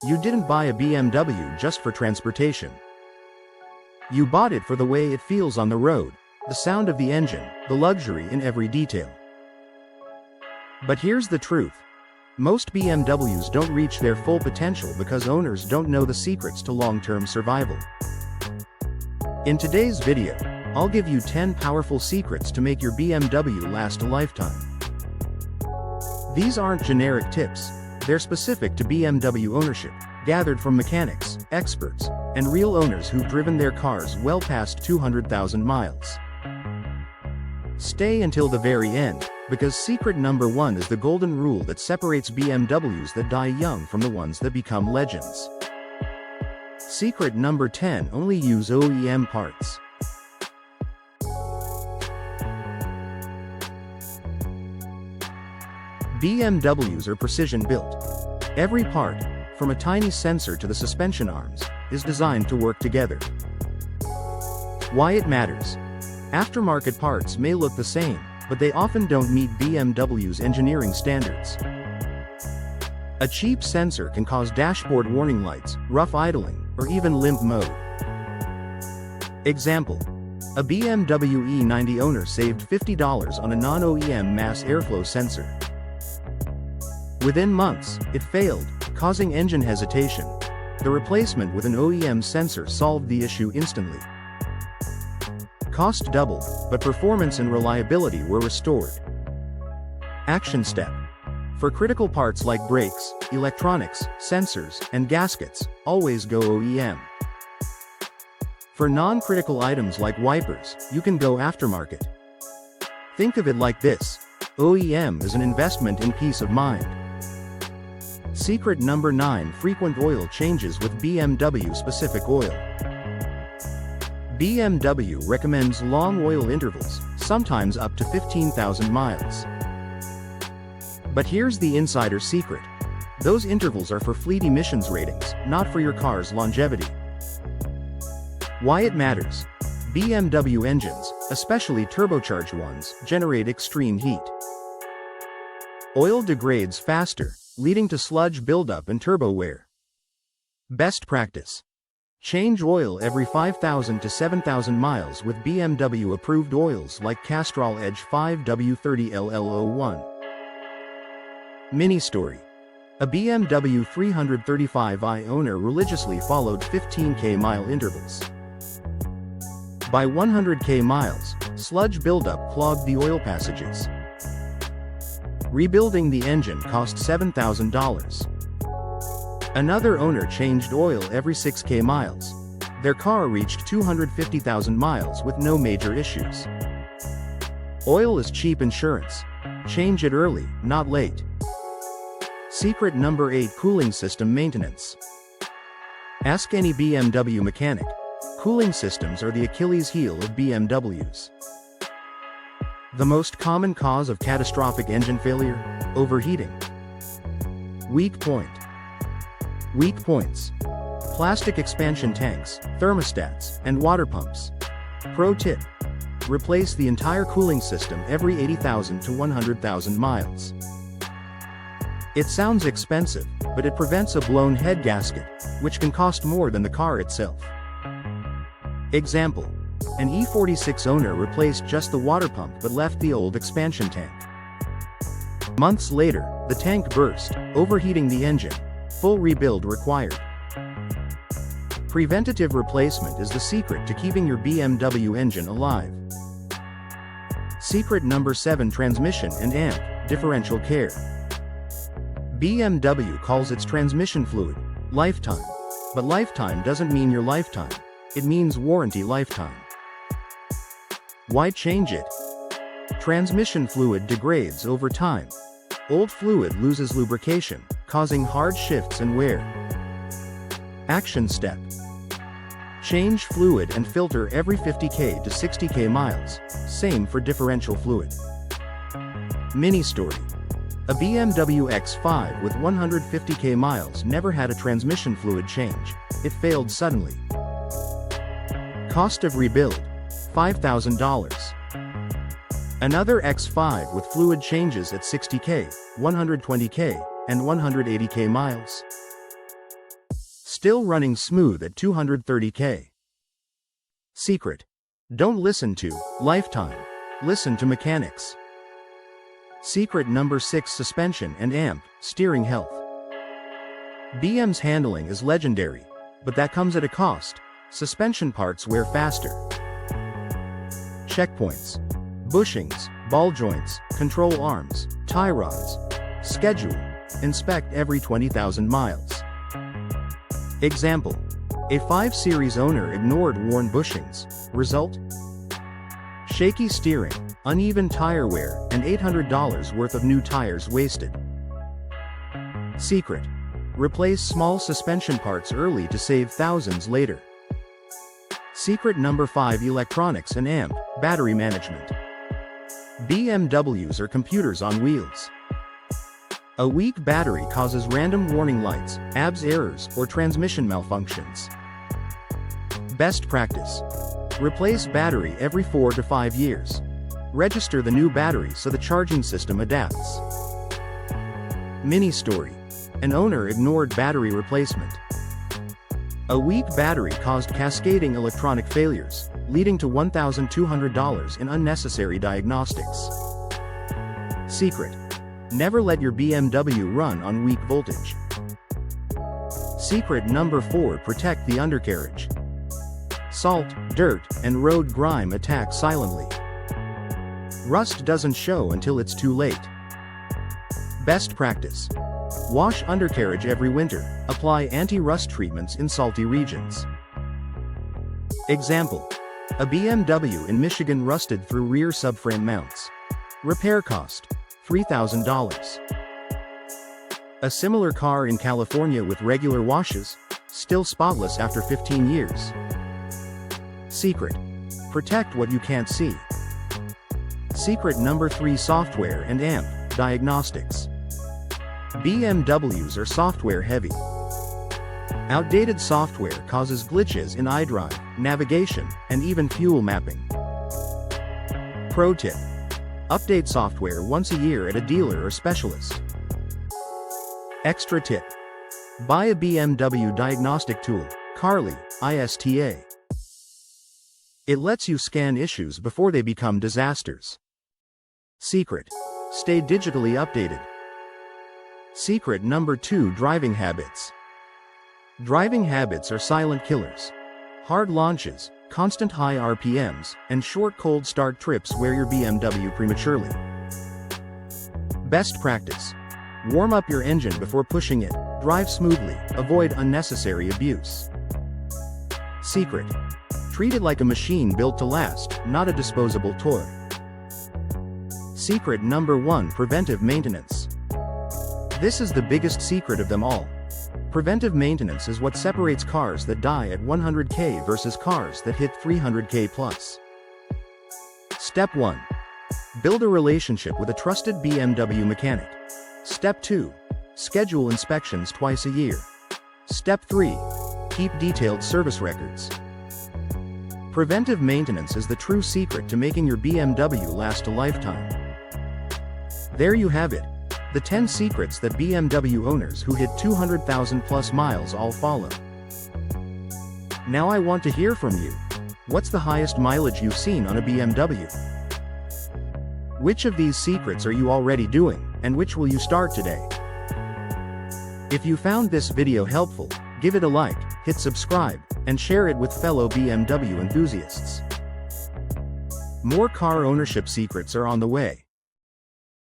You didn't buy a BMW just for transportation. You bought it for the way it feels on the road, the sound of the engine, the luxury in every detail. But here's the truth. Most BMWs don't reach their full potential because owners don't know the secrets to long-term survival. In today's video, I'll give you 10 powerful secrets to make your BMW last a lifetime. These aren't generic tips, they're specific to BMW ownership, gathered from mechanics, experts, and real owners who've driven their cars well past 200,000 miles. Stay until the very end, because secret number 1 is the golden rule that separates BMWs that die young from the ones that become legends. Secret number 10: only use OEM parts. BMWs are precision-built. Every part, from a tiny sensor to the suspension arms, is designed to work together. Why it matters? Aftermarket parts may look the same, but they often don't meet BMW's engineering standards. A cheap sensor can cause dashboard warning lights, rough idling, or even limp mode. Example: a BMW E90 owner saved $50 on a non-OEM mass airflow sensor. Within months, it failed, causing engine hesitation. The replacement with an OEM sensor solved the issue instantly. Cost doubled, but performance and reliability were restored. Action step: for critical parts like brakes, electronics, sensors, and gaskets, always go OEM. For non-critical items like wipers, you can go aftermarket. Think of it like this: OEM is an investment in peace of mind. Secret number 9: frequent oil changes with BMW specific oil. BMW recommends long oil intervals, sometimes up to 15,000 miles. But here's the insider secret: those intervals are for fleet emissions ratings, not for your car's longevity. Why it matters? BMW engines, especially turbocharged ones, generate extreme heat. Oil degrades faster, leading to sludge buildup and turbo wear. Best practice: change oil every 5,000 to 7,000 miles with BMW approved oils like Castrol Edge 5W30LL01. Mini story: a BMW 335i owner religiously followed 15k mile intervals. By 100k miles, sludge buildup clogged the oil passages. Rebuilding the engine cost $7,000. Another owner changed oil every 6k miles. Their car reached 250,000 miles with no major issues. Oil is cheap insurance. Change it early, not late. Secret number 8: cooling system maintenance. Ask any BMW mechanic. Cooling systems are the Achilles heel of BMWs. The most common cause of catastrophic engine failure: overheating. Weak point. Weak points: plastic expansion tanks, thermostats, and water pumps. Pro tip: replace the entire cooling system every 80,000 to 100,000 miles. It sounds expensive, but it prevents a blown head gasket, which can cost more than the car itself. Example: an E46 owner replaced just the water pump but left the old expansion tank. Months later, the tank burst, overheating the engine. Full rebuild required. Preventative replacement is the secret to keeping your BMW engine alive. Secret number 7: transmission and amp differential care. BMW calls its transmission fluid lifetime. But lifetime doesn't mean your lifetime. It means warranty lifetime. Why change it? Transmission fluid degrades over time. Old fluid loses lubrication, causing hard shifts and wear. Action step: change fluid and filter every 50k to 60k miles, same for differential fluid. Mini story: a BMW X5 with 150k miles never had a transmission fluid change. It failed suddenly. Cost of rebuild: $5,000. Another X5 with fluid changes at 60k, 120k, and 180k miles. Still running smooth at 230k. Secret. Don't listen to lifetime. Listen to mechanics. Secret number 6. Suspension and amp, steering health. BM's handling is legendary, but that comes at a cost. Suspension parts wear faster. Checkpoints. Bushings, ball joints, control arms, tie rods. Schedule. Inspect every 20,000 miles. Example. A 5 Series owner ignored worn bushings. Result? Shaky steering, uneven tire wear, and $800 worth of new tires wasted. Secret. Replace small suspension parts early to save thousands later. Secret number 5. Electronics and amp, battery management. BMWs are computers on wheels. A weak battery causes random warning lights, ABS errors, or transmission malfunctions. Best practice. Replace battery every 4 to 5 years. Register the new battery so the charging system adapts. Mini story. An owner ignored battery replacement. A weak battery caused cascading electronic failures, leading to $1,200 in unnecessary diagnostics. Secret. Never let your BMW run on weak voltage. Secret number 4. Protect the undercarriage. Salt, dirt, and road grime attack silently. Rust doesn't show until it's too late. Best practice. Wash undercarriage every winter. Apply anti-rust treatments in salty regions. Example. A BMW in Michigan rusted through rear subframe mounts. Repair cost: $3,000. A similar car in California with regular washes, still spotless after 15 years. Secret. Protect what you can't see. Secret number 3. Software and amp, diagnostics. BMWs are software heavy. Outdated software causes glitches in iDrive, navigation, and even fuel mapping. Pro tip. Update software once a year at a dealer or specialist. Extra tip. Buy a BMW diagnostic tool, Carly, ISTA. It lets you scan issues before they become disasters. Secret. Stay digitally updated. Secret number 2. Driving habits. Driving habits are silent killers. Hard launches, constant high RPMs, and short cold start trips wear your BMW prematurely. Best practice. Warm up your engine before pushing it, drive smoothly, avoid unnecessary abuse. Secret. Treat it like a machine built to last, not a disposable toy. Secret number 1. Preventive maintenance. This is the biggest secret of them all. Preventive maintenance is what separates cars that die at 100k versus cars that hit 300k plus. Step 1. Build a relationship with a trusted BMW mechanic. Step 2. Schedule inspections twice a year. Step 3. Keep detailed service records. Preventive maintenance is the true secret to making your BMW last a lifetime. There you have it. The 10 secrets that BMW owners who hit 200,000 plus miles all follow. Now I want to hear from you. What's the highest mileage you've seen on a BMW? Which of these secrets are you already doing, and which will you start today? If you found this video helpful, give it a like, hit subscribe, and share it with fellow BMW enthusiasts. More car ownership secrets are on the way.